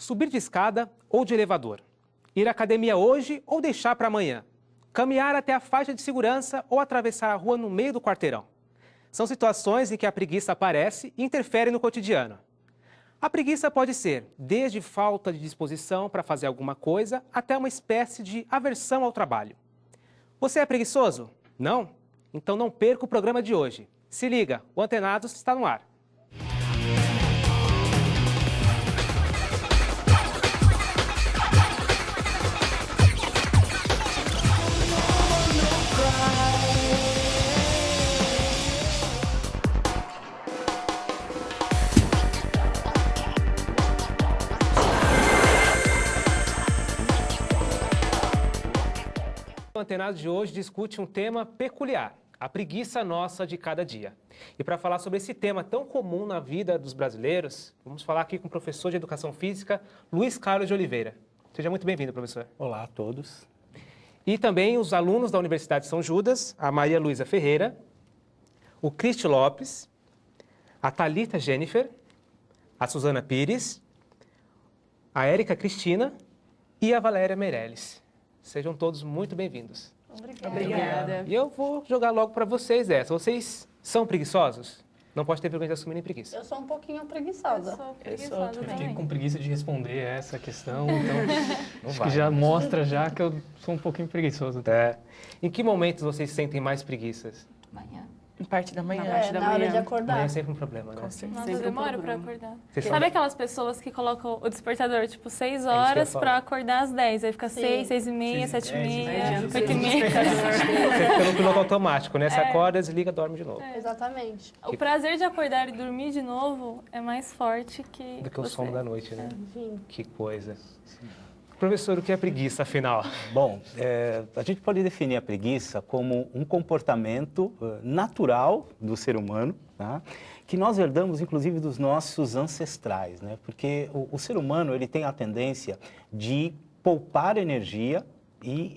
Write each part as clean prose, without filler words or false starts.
Subir de escada ou de elevador? Ir à academia hoje ou deixar para amanhã? Caminhar até a faixa de segurança ou atravessar a rua no meio do quarteirão? São situações em que a preguiça aparece e interfere no cotidiano. A preguiça pode ser desde falta de disposição para fazer alguma coisa até uma espécie de aversão ao trabalho. Você é preguiçoso? Não? Então não perca o programa de hoje. Se liga, o Antenados está no ar. O Antenados de hoje discute um tema peculiar, a preguiça nossa de cada dia. E para falar sobre esse tema tão comum na vida dos brasileiros, vamos falar aqui com o professor de Educação Física, Luiz Carlos de Oliveira. Seja muito bem-vindo, professor. Olá a todos. E também os alunos da Universidade de São Judas, a Maria Luísa Ferreira, o Cristi Lopes, a Thalita Jennifer, a Suzana Pires, a Érica Cristina e a Valéria Meirelles. Sejam todos muito bem-vindos. Obrigada. E eu vou jogar logo para vocês essa. Vocês são preguiçosos? Não pode ter vergonha de assumir nem preguiça. Eu sou um pouquinho preguiçosa. Eu sou preguiçosa Eu fiquei também. com preguiça de responder essa questão, então acho vai. que já mostra já que eu sou um pouquinho preguiçoso. É. Em que momentos vocês sentem mais preguiças? Manhã. Em parte da manhã. Na hora de acordar. Amanhã é sempre um problema, né? Nossa, Sempre eu um demoro pra problema. acordar. Vocês Sabe são- aquelas pessoas que colocam o despertador, tipo, 6 isso que eu ia horas falar. pra acordar às 10. Aí fica Sim. 6, 6 e meia, 7 e meia, 8 e meia. Você fica no piloto automático, né? Você acorda, desliga, dorme de novo. Exatamente. O prazer de acordar e dormir de novo é mais forte que Do que o você. sono da noite, né? Enfim. Que coisa. Professor, o que é preguiça, afinal? Bom, a gente pode definir a preguiça como um comportamento natural do ser humano, tá? Que nós herdamos, inclusive, dos nossos ancestrais, né? Porque o ser humano ele tem a tendência de poupar energia e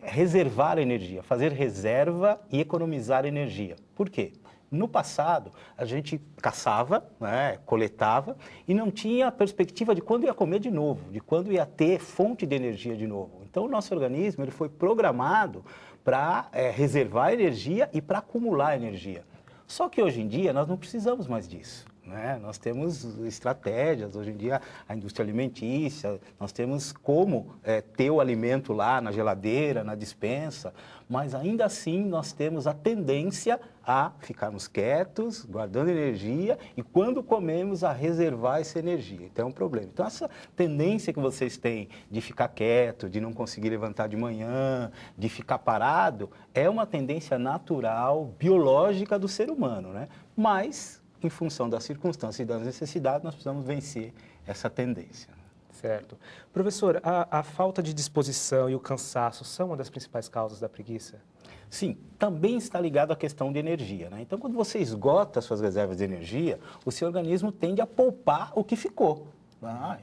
reservar energia, fazer reserva e economizar energia. Por quê? No passado, a gente caçava, né, coletava e não tinha perspectiva de quando ia comer de novo, de quando ia ter fonte de energia de novo. Então, o nosso organismo ele foi programado para reservar energia e para acumular energia. Só que hoje em dia nós não precisamos mais disso, né? Nós temos estratégias, hoje em dia a indústria alimentícia, nós temos como ter o alimento lá na geladeira, na despensa, mas ainda assim nós temos a tendência a ficarmos quietos, guardando energia e quando comemos a reservar essa energia. Então é um problema. Então essa tendência que vocês têm de ficar quieto, de não conseguir levantar de manhã, de ficar parado, é uma tendência natural, biológica do ser humano, né? Mas em função das circunstâncias e das necessidades, nós precisamos vencer essa tendência. Certo. Professor, a falta de disposição e o cansaço são uma das principais causas da preguiça? Sim, também está ligado à questão de energia, né? Então, quando você esgota as suas reservas de energia, o seu organismo tende a poupar o que ficou.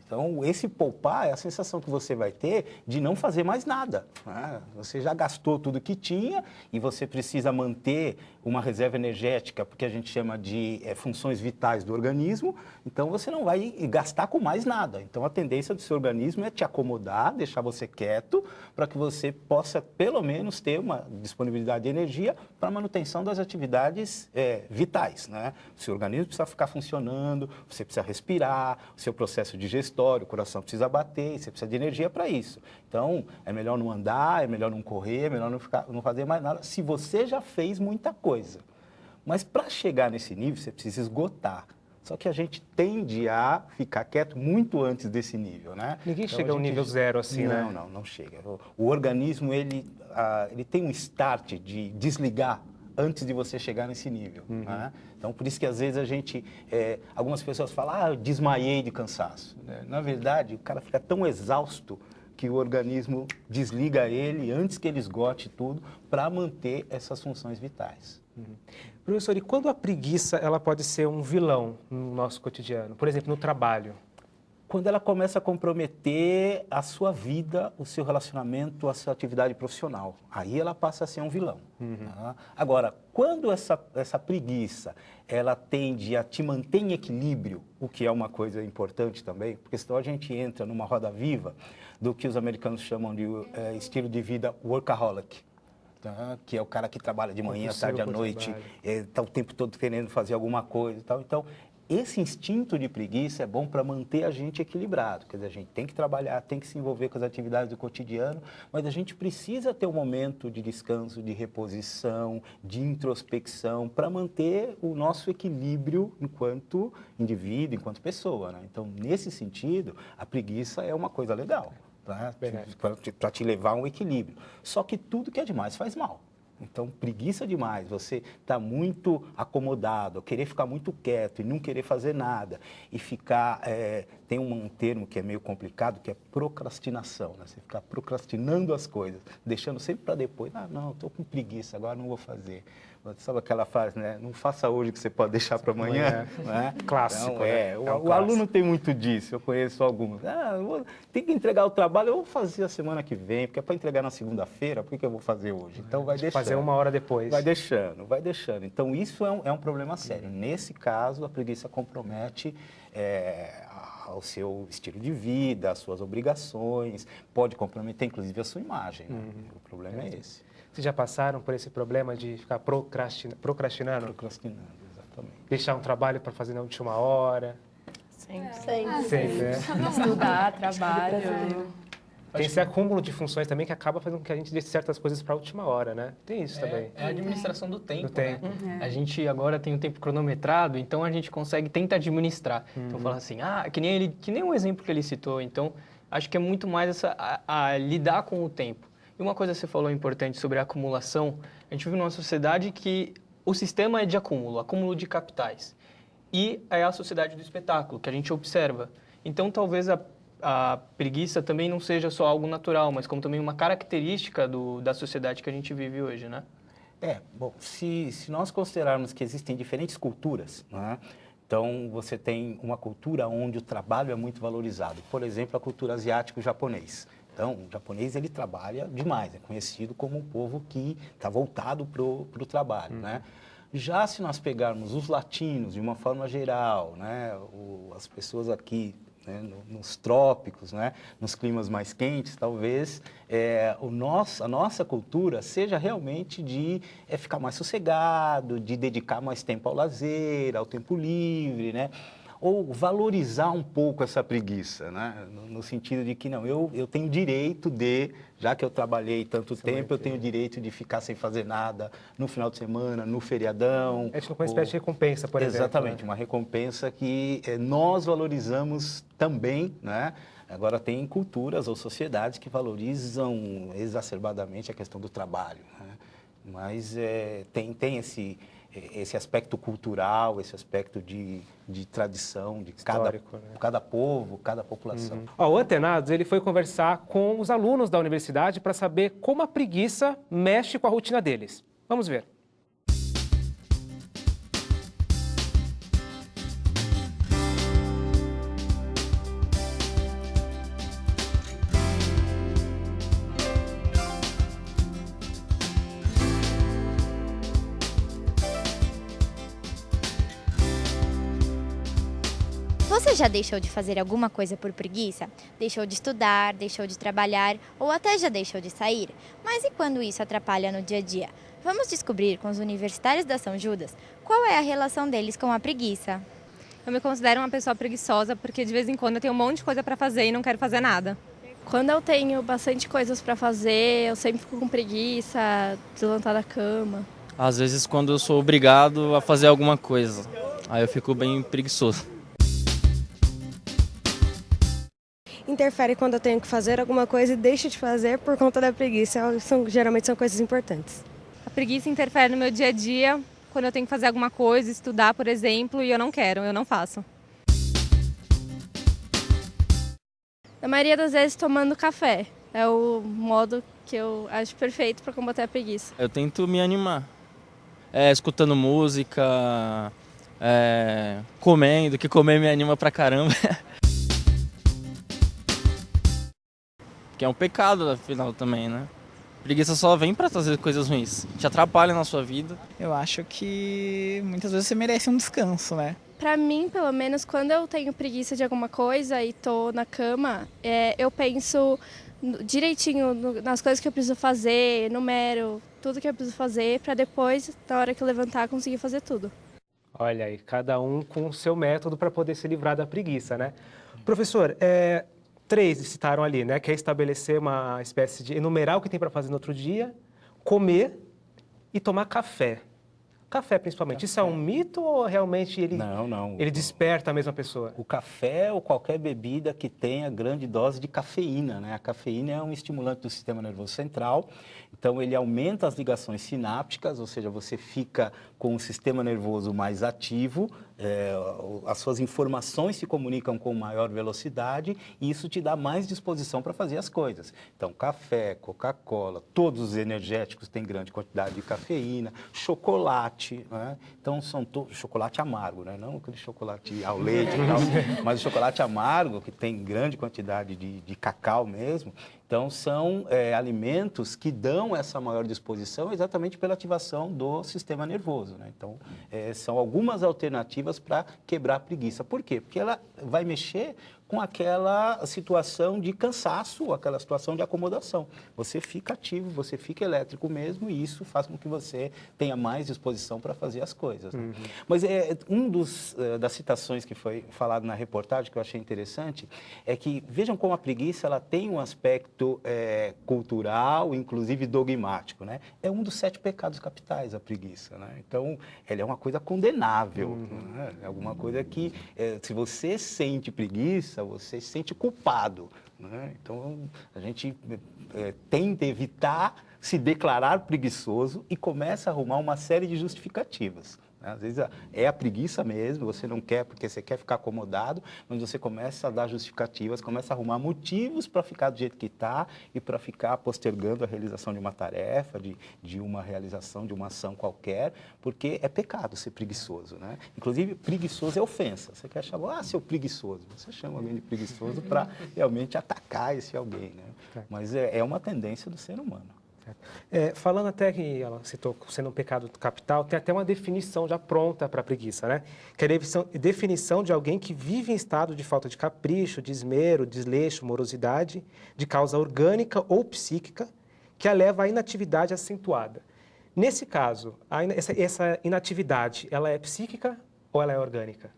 Então, esse poupar é a sensação que você vai ter de não fazer mais nada. Você já gastou tudo que tinha e você precisa manter uma reserva energética, porque a gente chama de funções vitais do organismo, então você não vai gastar com mais nada. Então, a tendência do seu organismo é te acomodar, deixar você quieto, para que você possa, pelo menos, ter uma disponibilidade de energia para a manutenção das atividades vitais, né? O seu organismo precisa ficar funcionando, você precisa respirar, o seu processo digestório, o coração precisa bater, você precisa de energia para isso. Então, é melhor não andar, é melhor não correr, é melhor não fazer mais nada, se você já fez muita coisa. Mas para chegar nesse nível, você precisa esgotar. Só que a gente tende a ficar quieto muito antes desse nível, né? Ninguém Então, chega a ao gente- nível zero assim, né? Não chega. O organismo, ele tem um start de desligar antes de você chegar nesse nível, né? Então, por isso que às vezes algumas pessoas falam, eu desmaiei de cansaço, né? Na verdade, o cara fica tão exausto que o organismo desliga ele antes que ele esgote tudo para manter essas funções vitais. Professor, e quando a preguiça ela pode ser um vilão no nosso cotidiano? Por exemplo, no trabalho? quando ela começa a comprometer a sua vida, o seu relacionamento, a sua atividade profissional. Aí ela passa a ser um vilão. Tá? Agora, quando essa preguiça, ela tende a te manter em equilíbrio, o que é uma coisa importante também, porque senão a gente entra numa roda viva do que os americanos chamam de estilo de vida workaholic. Tá? Que é o cara que trabalha de manhã, tarde à noite, está o tempo todo querendo fazer alguma coisa e tal. Então, esse instinto de preguiça é bom para manter a gente equilibrado. Quer dizer, a gente tem que trabalhar, tem que se envolver com as atividades do cotidiano, mas a gente precisa ter um momento de descanso, de reposição, de introspecção, para manter o nosso equilíbrio enquanto indivíduo, enquanto pessoa, né? Então, nesse sentido, a preguiça é uma coisa legal, tá? Para te levar a um equilíbrio. Só que tudo que é demais faz mal. Então, preguiça demais, você está muito acomodado, querer ficar muito quieto e não querer fazer nada. E ficar, tem um termo que é meio complicado, que é procrastinação, né? Você ficar procrastinando as coisas, deixando sempre para depois. Ah, não, estou com preguiça, agora não vou fazer. Sabe aquela frase, né? Não faça hoje o que você pode deixar para amanhã. Né? Clássico, então, né? O aluno tem muito disso, eu conheço alguns. Tem que entregar o trabalho, eu vou fazer a semana que vem, porque é para entregar na segunda-feira, por que eu vou fazer hoje? Então, vai deixando. Fazer uma hora depois. Vai deixando, vai deixando. Então, isso é um problema sério. Nesse caso, a preguiça compromete o seu estilo de vida, as suas obrigações, pode comprometer, inclusive, a sua imagem. Né? O problema é esse. Vocês já passaram por esse problema de ficar procrastinando? Procrastinando, exatamente. Deixar um trabalho para fazer na última hora? Sempre. Sempre, né? Estudar, trabalho. Tem esse acúmulo de funções também que acaba fazendo com que a gente deixe certas coisas para a última hora, né? Tem isso também. É a administração do tempo, Do tempo. né? A gente agora tem um tempo cronometrado, então a gente tenta administrar. Então fala assim, que nem um exemplo que ele citou. Então, acho que é muito mais a lidar com o tempo. E uma coisa que você falou importante sobre a acumulação, a gente vive numa sociedade que o sistema é de acúmulo de capitais. E é a sociedade do espetáculo, que a gente observa. Então, talvez a preguiça também não seja só algo natural, mas como também uma característica da sociedade que a gente vive hoje, né? Bom, se nós considerarmos que existem diferentes culturas, né? Então, você tem uma cultura onde o trabalho é muito valorizado. Por exemplo, a cultura asiático-japonês. Então, o japonês, ele trabalha demais, é conhecido como um povo que está voltado para o trabalho, né? Já se nós pegarmos os latinos, de uma forma geral, né? As pessoas aqui, né? Nos trópicos, né? Nos climas mais quentes, talvez a nossa cultura seja realmente de ficar mais sossegado, de dedicar mais tempo ao lazer, ao tempo livre, né? Ou valorizar um pouco essa preguiça, né? No sentido de que, não, eu tenho direito já que eu trabalhei tanto tempo, eu tenho direito de ficar sem fazer nada no final de semana, no feriadão. É tipo uma espécie de recompensa, por exemplo. Exatamente, uma recompensa que nós valorizamos também, né? Agora, tem culturas ou sociedades que valorizam exacerbadamente a questão do trabalho, né? Mas tem esse aspecto cultural, esse aspecto de tradição, de cada povo, cada população. O Antenados, ele foi conversar com os alunos da universidade para saber como a preguiça mexe com a rotina deles. Vamos ver. Você já deixou de fazer alguma coisa por preguiça? Deixou de estudar, deixou de trabalhar ou até já deixou de sair? Mas e quando isso atrapalha no dia a dia? Vamos descobrir com os universitários da São Judas qual é a relação deles com a preguiça. Eu me considero uma pessoa preguiçosa porque de vez em quando eu tenho um monte de coisa para fazer e não quero fazer nada. Quando eu tenho bastante coisas para fazer, eu sempre fico com preguiça de levantar da cama. Às vezes quando eu sou obrigado a fazer alguma coisa, aí eu fico bem preguiçoso. Interfere quando eu tenho que fazer alguma coisa e deixo de fazer por conta da preguiça. Geralmente são coisas importantes. A preguiça interfere no meu dia a dia, quando eu tenho que fazer alguma coisa, estudar, por exemplo, e eu não quero, eu não faço. Na maioria das vezes tomando café. É o modo que eu acho perfeito para combater a preguiça. Eu tento me animar, escutando música, comendo, que comer me anima pra caramba. porque é um pecado, afinal, também, né? Preguiça só vem para trazer coisas ruins, te atrapalha na sua vida. Eu acho que muitas vezes você merece um descanso, né? Pra mim, pelo menos, quando eu tenho preguiça de alguma coisa e tô na cama, eu penso direitinho nas coisas que eu preciso fazer, enumero tudo que eu preciso fazer para depois, na hora que eu levantar, conseguir fazer tudo. Olha aí, cada um com o seu método para poder se livrar da preguiça, né? Professor, 3 citaram ali, né? Que é estabelecer uma espécie de enumerar o que tem para fazer no outro dia, comer e tomar café. Café, principalmente. Café. Isso é um mito ou realmente ele desperta a mesma pessoa? O café ou qualquer bebida que tenha grande dose de cafeína, né? A cafeína é um estimulante do sistema nervoso central, então ele aumenta as ligações sinápticas, ou seja, você fica com o sistema nervoso mais ativo, as suas informações se comunicam com maior velocidade e isso te dá mais disposição para fazer as coisas. Então, café, Coca-Cola, todos os energéticos têm grande quantidade de cafeína, chocolate, né? Então são chocolate amargo, né? Não aquele chocolate ao leite e tal, mas o chocolate amargo que tem grande quantidade de cacau mesmo. Então são alimentos que dão essa maior disposição exatamente pela ativação do sistema nervoso, né? Então são algumas alternativas para quebrar a preguiça. Por quê? Porque ela vai mexer com aquela situação de cansaço, aquela situação de acomodação. Você fica ativo, você fica elétrico mesmo e isso faz com que você tenha mais disposição para fazer as coisas, né? Mas das citações que foi falado na reportagem, que eu achei interessante, é que vejam como a preguiça ela tem um aspecto cultural, inclusive dogmático, né? É um dos 7 pecados capitais, a preguiça, né? Então, ela é uma coisa condenável, né? É alguma coisa que, se você sente preguiça, você se sente culpado, né? Então, a gente tenta evitar se declarar preguiçoso e começa a arrumar uma série de justificativas. Às vezes é a preguiça mesmo, você não quer porque você quer ficar acomodado, mas você começa a dar justificativas, começa a arrumar motivos para ficar do jeito que está e para ficar postergando a realização de uma tarefa, de uma realização de uma ação qualquer, porque é pecado ser preguiçoso, né? Inclusive, preguiçoso é ofensa. Você quer chamar, seu preguiçoso. Você chama alguém de preguiçoso para realmente atacar esse alguém, né? Mas é uma tendência do ser humano. Falando até que ela citou sendo um pecado capital, tem até uma definição já pronta para a preguiça, né? Que é a definição de alguém que vive em estado de falta de capricho, de esmero, desleixo, morosidade, de causa orgânica ou psíquica, que a leva à inatividade acentuada. Nesse caso, essa inatividade, ela é psíquica ou ela é orgânica?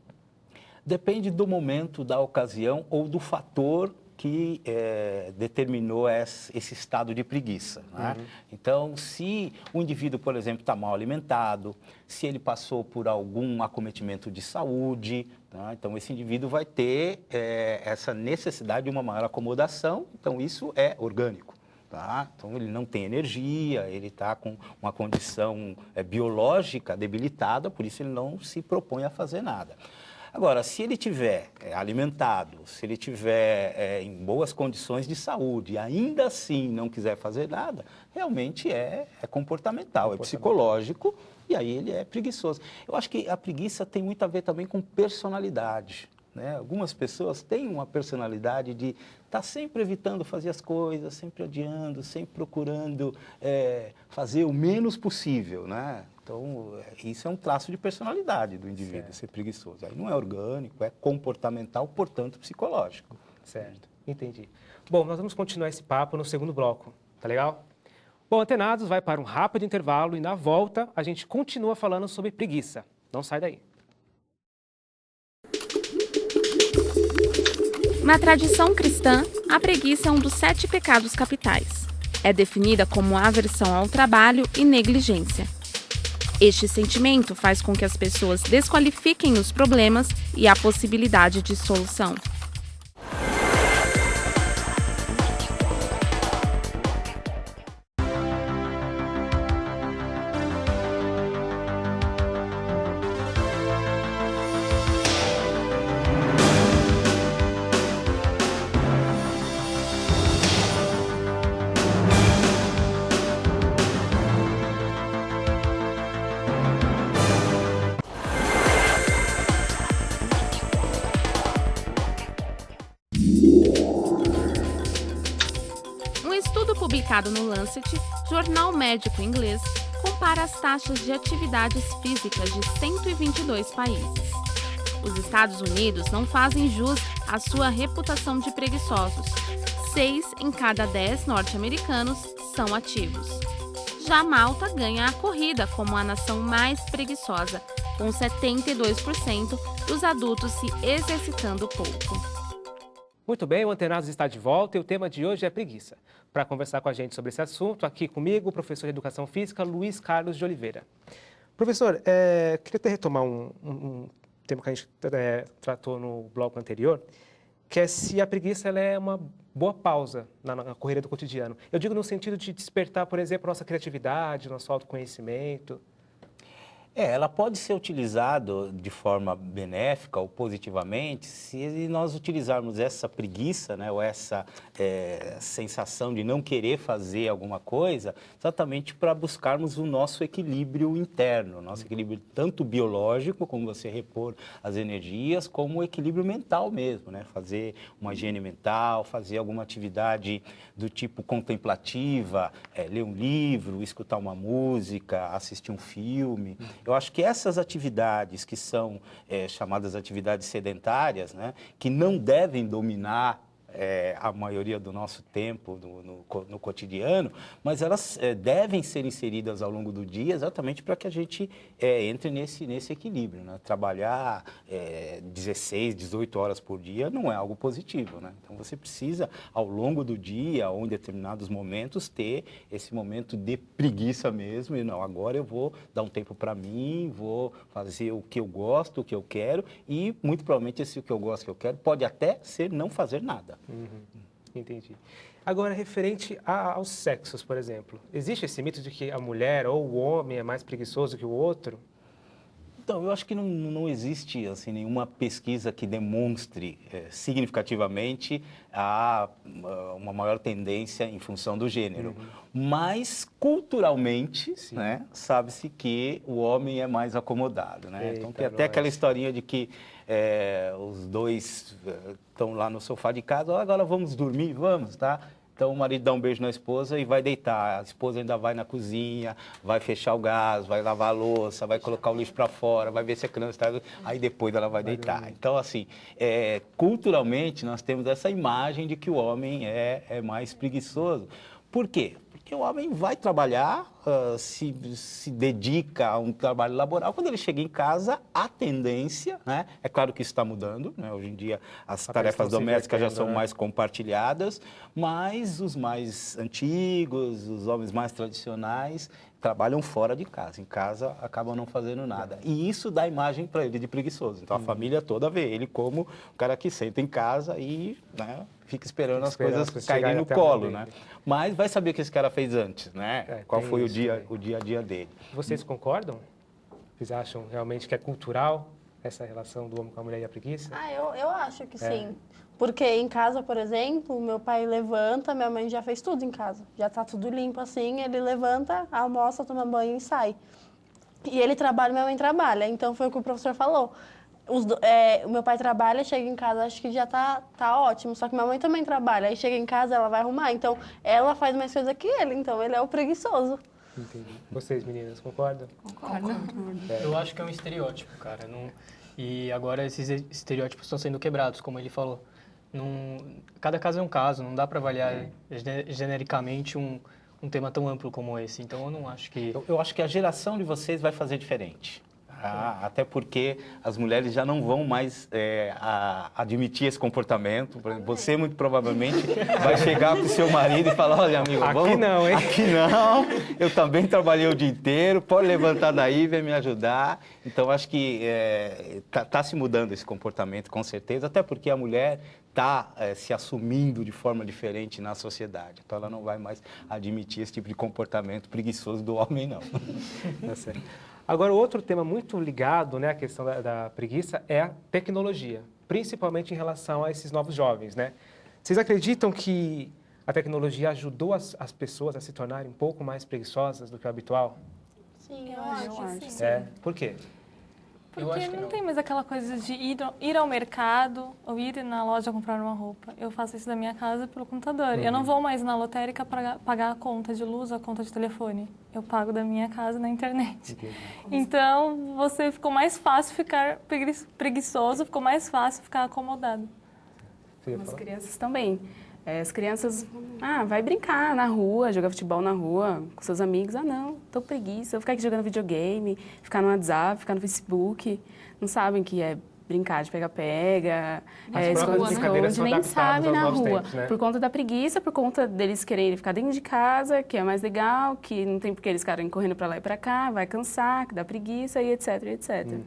Depende do momento, da ocasião ou do fator que determinou esse estado de preguiça, né? Então, se o indivíduo, por exemplo, está mal alimentado, se ele passou por algum acometimento de saúde, tá? Então esse indivíduo vai ter essa necessidade de uma maior acomodação, então isso é orgânico. Tá? Então ele não tem energia, ele está com uma condição biológica debilitada, por isso ele não se propõe a fazer nada. Agora, se ele estiver alimentado, se ele estiver em boas condições de saúde e ainda assim não quiser fazer nada, realmente é comportamental, é psicológico e aí ele é preguiçoso. Eu acho que a preguiça tem muito a ver também com personalidade, né? Algumas pessoas têm uma personalidade de estar sempre evitando fazer as coisas, sempre adiando, sempre procurando fazer o menos possível, né? Então, isso é um traço de personalidade do indivíduo, ser preguiçoso. Aí não é orgânico, é comportamental, portanto, psicológico. Certo, entendi. Bom, nós vamos continuar esse papo no segundo bloco, tá legal? Bom, Antenados vai para um rápido intervalo e na volta a gente continua falando sobre preguiça. Não sai daí. Na tradição cristã, a preguiça é um dos 7 pecados capitais. É definida como aversão ao trabalho e negligência. Este sentimento faz com que as pessoas desqualifiquem os problemas e a possibilidade de solução. publicado no Lancet, jornal médico inglês, compara as taxas de atividades físicas de 122 países. Os Estados Unidos não fazem jus à sua reputação de preguiçosos. 6 em cada 10 norte-americanos são ativos. Já Malta ganha a corrida como a nação mais preguiçosa, com 72% dos adultos se exercitando pouco. Muito bem, o Antenados está de volta e o tema de hoje é preguiça. Para conversar com a gente sobre esse assunto, aqui comigo, o professor de Educação Física, Luiz Carlos de Oliveira. Professor, queria até retomar um tema que a gente tratou no bloco anterior, que é se a preguiça ela é uma boa pausa na correria do cotidiano. Eu digo no sentido de despertar, por exemplo, nossa criatividade, nosso autoconhecimento. Ela pode ser utilizada de forma benéfica ou positivamente se nós utilizarmos essa preguiça, né, ou essa sensação de não querer fazer alguma coisa, exatamente para buscarmos o nosso equilíbrio interno, nosso equilíbrio tanto biológico, como você repor as energias, como o equilíbrio mental mesmo, né, fazer uma higiene mental, fazer alguma atividade do tipo contemplativa, ler um livro, escutar uma música, assistir um filme. Eu acho que essas atividades que são chamadas atividades sedentárias, né, que não devem dominar a maioria do nosso tempo no cotidiano, mas elas devem ser inseridas ao longo do dia exatamente para que a gente entre nesse equilíbrio, né? Trabalhar 16, 18 horas por dia não é algo positivo, né? Então você precisa, ao longo do dia, ou em determinados momentos, ter esse momento de preguiça mesmo, e não, agora eu vou dar um tempo para mim, vou fazer o que eu gosto, o que eu quero, e muito provavelmente esse o que eu gosto, o que eu quero, pode até ser não fazer nada. Entendi. Agora, referente aos sexos, por exemplo, existe esse mito de que a mulher ou o homem é mais preguiçoso que o outro? Então, eu acho que não existe assim, nenhuma pesquisa que demonstre significativamente uma maior tendência em função do gênero. Mas, culturalmente, né, sabe-se que o homem é mais acomodado. Né? Então, tem até aquela historinha de que os dois estão lá no sofá de casa, agora vamos dormir, vamos, tá? Então, o marido dá um beijo na esposa e vai deitar. A esposa ainda vai na cozinha, vai fechar o gás, vai lavar a louça, vai colocar o lixo para fora, vai ver se a criança está... Aí depois ela vai deitar. Então, assim, culturalmente, nós temos essa imagem de que o homem é mais preguiçoso. Por quê? Porque o homem vai trabalhar, se dedica a um trabalho laboral. Quando ele chega em casa, a tendência, né? É claro que isso está mudando, né? Hoje em dia as tarefas domésticas já são mais compartilhadas, mas os mais antigos, os homens mais tradicionais, trabalham fora de casa. Em casa acabam não fazendo nada. E isso dá imagem para ele de preguiçoso. Então a família toda vê ele como o cara que senta em casa e, né, fica esperando as coisas caírem no colo, né? Mas vai saber o que esse cara fez antes, né? Qual foi o dia a dia dele. Vocês concordam? Vocês acham realmente que é cultural essa relação do homem com a mulher e a preguiça? Eu acho que sim. Porque em casa, por exemplo, meu pai levanta, minha mãe já fez tudo em casa. Já tá tudo limpo assim, ele levanta, almoça, toma banho e sai. E ele trabalha, minha mãe trabalha. Então foi o que o professor falou. O meu pai trabalha, chega em casa, acho que já tá ótimo. Só que minha mãe também trabalha. Aí chega em casa, ela vai arrumar. Então ela faz mais coisa que ele. Então ele é o preguiçoso. Entendi. Vocês, meninas, concordam? Concordo. Eu acho que é um estereótipo, cara. E agora esses estereótipos estão sendo quebrados, como ele falou. Cada caso é um caso, não dá para avaliar genericamente um tema tão amplo como esse. Então, eu não acho que... Eu acho que a geração de vocês vai fazer diferente. Até porque as mulheres já não vão mais admitir esse comportamento. Por exemplo, você, muito provavelmente, vai chegar com o seu marido e falar, olha, amigo, vamos... Aqui não, hein? Aqui não, eu também trabalhei o dia inteiro, pode levantar daí, vem me ajudar. Então, acho que tá se mudando esse comportamento, com certeza, até porque a mulher está se assumindo de forma diferente na sociedade. Então, ela não vai mais admitir esse tipo de comportamento preguiçoso do homem, não. Tá certo. Agora, outro tema muito ligado, né, à questão da preguiça é a tecnologia, principalmente em relação a esses novos jovens, né? Vocês acreditam que a tecnologia ajudou as pessoas a se tornarem um pouco mais preguiçosas do que o habitual? Sim, eu acho que sim. Por quê? Porque não tem mais aquela coisa de ir ao mercado ou ir na loja comprar uma roupa. Eu faço isso da minha casa pelo computador. Eu não vou mais na lotérica pagar a conta de luz, a conta de telefone. Eu pago da minha casa na internet. Então, você ficou mais fácil ficar preguiçoso, ficou mais fácil ficar acomodado. As crianças também. As crianças, vai brincar na rua, jogar futebol na rua com seus amigos. Não, tô com preguiça, vou ficar aqui jogando videogame, ficar no WhatsApp, ficar no Facebook. Não sabem que é brincar de pega-pega, esconde-esconde, nem sabem na rua. Tempos, né? Por conta da preguiça, por conta deles quererem ficar dentro de casa, que é mais legal, que não tem porque eles ficarem correndo para lá e para cá, vai cansar, que dá preguiça e etc, etc.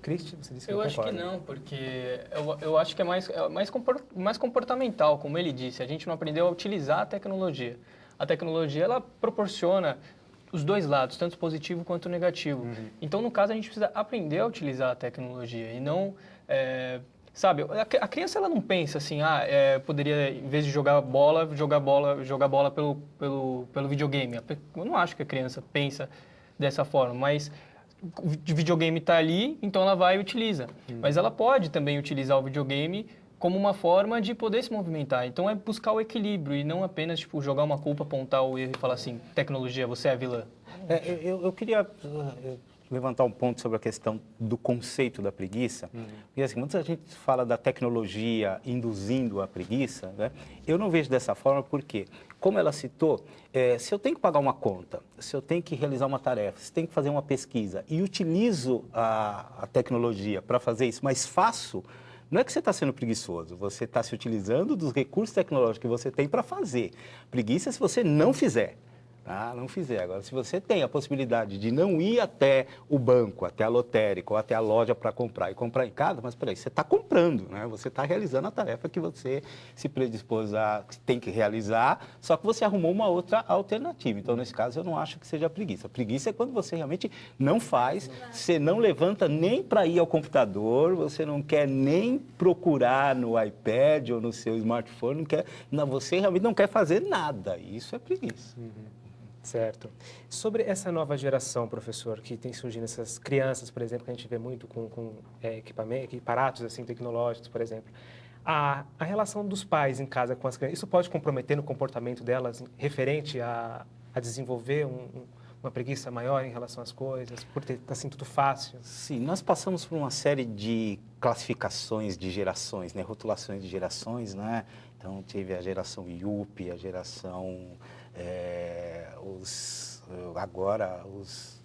Cristian, você disse que eu acho que não, porque eu acho que é mais comportamental, como ele disse. A gente não aprendeu a utilizar a tecnologia. A tecnologia, ela proporciona os dois lados, tanto positivo quanto negativo. Então, no caso, a gente precisa aprender a utilizar a tecnologia e não... sabe, a criança, ela não pensa assim, poderia, em vez de jogar bola pelo videogame. Eu não acho que a criança pensa dessa forma, mas... O videogame está ali, então ela vai e utiliza. Mas ela pode também utilizar o videogame como uma forma de poder se movimentar. Então é buscar o equilíbrio e não apenas jogar uma culpa, apontar o erro e falar assim, tecnologia, você é a vilã. Eu queria levantar um ponto sobre a questão do conceito da preguiça. Porque assim, muita gente fala da tecnologia induzindo a preguiça, né? Eu não vejo dessa forma porque, como ela citou, se eu tenho que pagar uma conta, se eu tenho que realizar uma tarefa, se eu tenho que fazer uma pesquisa e utilizo a tecnologia para fazer isso, mas faço, não é que você está sendo preguiçoso, você está se utilizando dos recursos tecnológicos que você tem para fazer. Preguiça é se você não fizer. Não fizer. Agora, se você tem a possibilidade de não ir até o banco, até a lotérica ou até a loja para comprar e comprar em casa, mas peraí, você está comprando, né? Você está realizando a tarefa que você se predispôs a tem que realizar, só que você arrumou uma outra alternativa. Então, nesse caso, eu não acho que seja preguiça. Preguiça é quando você realmente não faz, você não levanta nem para ir ao computador, você não quer nem procurar no iPad ou no seu smartphone, você realmente não quer fazer nada. Isso é preguiça. Certo. Sobre essa nova geração, professor, que tem surgindo essas crianças, por exemplo, que a gente vê muito com aparatos assim, tecnológicos, por exemplo, a relação dos pais em casa com as crianças, isso pode comprometer no comportamento delas referente a desenvolver uma preguiça maior em relação às coisas, por ter assim tudo fácil? Sim, nós passamos por uma série de classificações de gerações, né? Rotulações de gerações, né? Então, tive a geração Yuppie, a geração... agora, os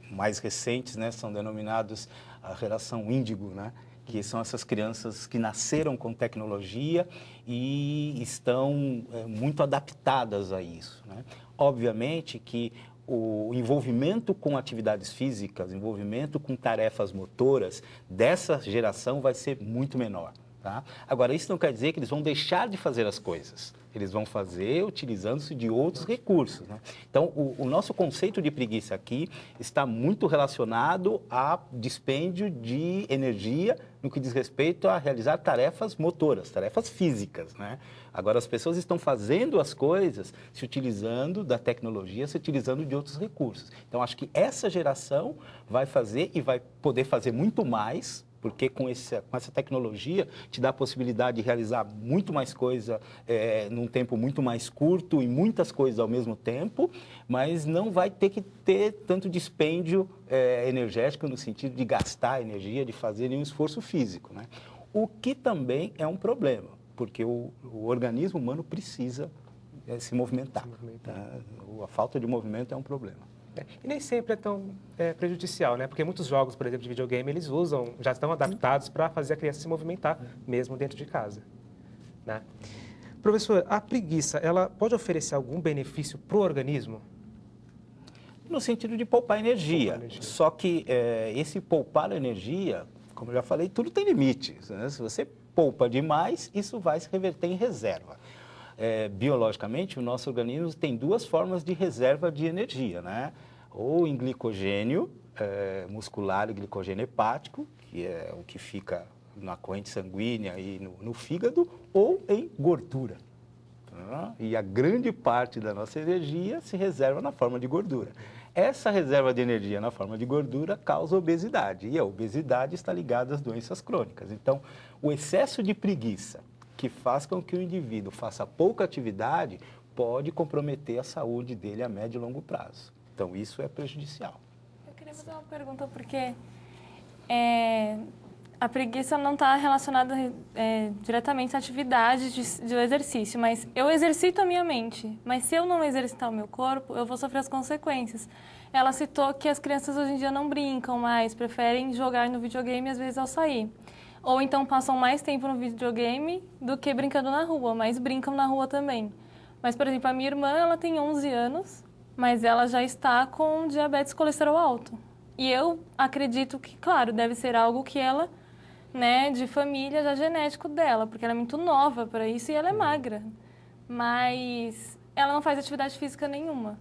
mais recentes, né, são denominados a geração índigo, né? Que são essas crianças que nasceram com tecnologia e estão muito adaptadas a isso, né? Obviamente que o envolvimento com atividades físicas, envolvimento com tarefas motoras dessa geração vai ser muito menor. Tá? Agora, isso não quer dizer que eles vão deixar de fazer as coisas. Eles vão fazer utilizando-se de outros recursos, né? Então, o nosso conceito de preguiça aqui está muito relacionado a dispêndio de energia no que diz respeito a realizar tarefas motoras, tarefas físicas, né? Agora, as pessoas estão fazendo as coisas se utilizando da tecnologia, se utilizando de outros recursos. Então, acho que essa geração vai fazer e vai poder fazer muito mais, porque com essa tecnologia te dá a possibilidade de realizar muito mais coisa num tempo muito mais curto e muitas coisas ao mesmo tempo, mas não vai ter que ter tanto dispêndio energético no sentido de gastar energia, de fazer nenhum esforço físico, né? O que também é um problema, porque o organismo humano precisa se movimentar. A falta de movimento é um problema. E nem sempre é tão prejudicial, né? Porque muitos jogos, por exemplo, de videogame, eles já estão adaptados para fazer a criança se movimentar, mesmo dentro de casa, né? Professor, a preguiça, ela pode oferecer algum benefício para o organismo? No sentido de poupar energia. Só que esse poupar energia, como eu já falei, tudo tem limites, né? Se você poupa demais, isso vai se reverter em reserva. Biologicamente, o nosso organismo tem duas formas de reserva de energia, né? Ou em glicogênio muscular e glicogênio hepático, que é o que fica na corrente sanguínea e no fígado, ou em gordura. Tá? E a grande parte da nossa energia se reserva na forma de gordura. Essa reserva de energia na forma de gordura causa obesidade, e a obesidade está ligada às doenças crônicas. Então, o excesso de preguiça, que faz com que o indivíduo faça pouca atividade, pode comprometer a saúde dele a médio e longo prazo. Então, isso é prejudicial. Eu queria fazer uma pergunta, porque a preguiça não está relacionada diretamente à atividade do exercício, mas eu exercito a minha mente, mas se eu não exercitar o meu corpo, eu vou sofrer as consequências. Ela citou que as crianças hoje em dia não brincam mais, preferem jogar no videogame às vezes ao sair. Ou então passam mais tempo no videogame do que brincando na rua, mas brincam na rua também. Mas, por exemplo, a minha irmã, ela tem 11 anos, mas ela já está com diabetes e colesterol alto. E eu acredito que, claro, deve ser algo que ela, de família, já genético dela, porque ela é muito nova para isso e ela é magra. Mas ela não faz atividade física nenhuma.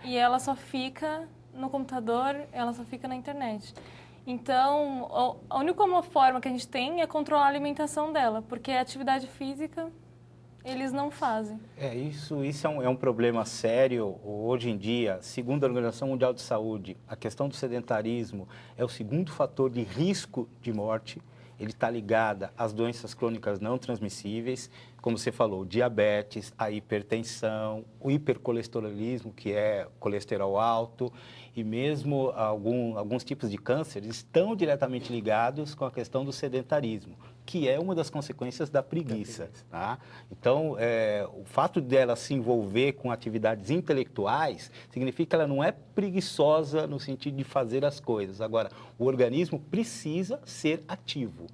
E ela só fica no computador, ela só fica na internet. Então, a única forma que a gente tem é controlar a alimentação dela, porque a atividade física eles não fazem. Isso é um problema sério. Hoje em dia, segundo a Organização Mundial de Saúde, a questão do sedentarismo é o segundo fator de risco de morte. Ele está ligado às doenças crônicas não transmissíveis, como você falou, diabetes, a hipertensão, o hipercolesterolismo, que é colesterol alto, e mesmo alguns tipos de câncer estão diretamente ligados com a questão do sedentarismo, que é uma das consequências da preguiça. Tá? Então, o fato dela se envolver com atividades intelectuais significa que ela não é preguiçosa no sentido de fazer as coisas. Agora, o organismo precisa ser ativo.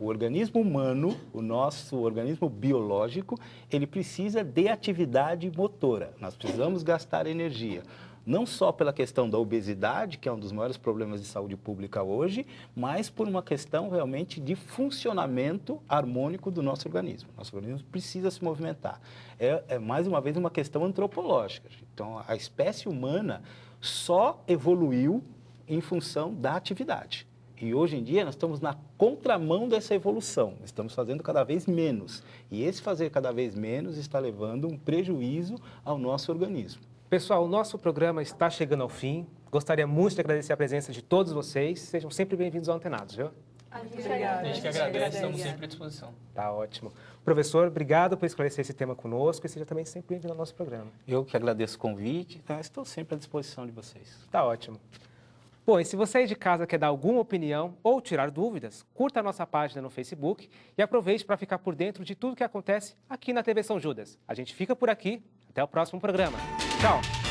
O organismo humano, o nosso organismo biológico, ele precisa de atividade motora. Nós precisamos gastar energia. Não só pela questão da obesidade, que é um dos maiores problemas de saúde pública hoje, mas por uma questão realmente de funcionamento harmônico do nosso organismo. Nosso organismo precisa se movimentar. Mais uma vez, uma questão antropológica. Então, a espécie humana só evoluiu em função da atividade. E hoje em dia nós estamos na contramão dessa evolução, estamos fazendo cada vez menos. E esse fazer cada vez menos está levando um prejuízo ao nosso organismo. Pessoal, o nosso programa está chegando ao fim. Gostaria muito de agradecer a presença de todos vocês. Sejam sempre bem-vindos ao Antenados, viu? Obrigado. A gente que agradece, estamos sempre à disposição. Tá ótimo. Professor, obrigado por esclarecer esse tema conosco e seja também sempre bem-vindo ao nosso programa. Eu que agradeço o convite, então estou sempre à disposição de vocês. Tá ótimo. Bom, e se você aí de casa quer dar alguma opinião ou tirar dúvidas, curta a nossa página no Facebook e aproveite para ficar por dentro de tudo que acontece aqui na TV São Judas. A gente fica por aqui. Até o próximo programa. Tchau!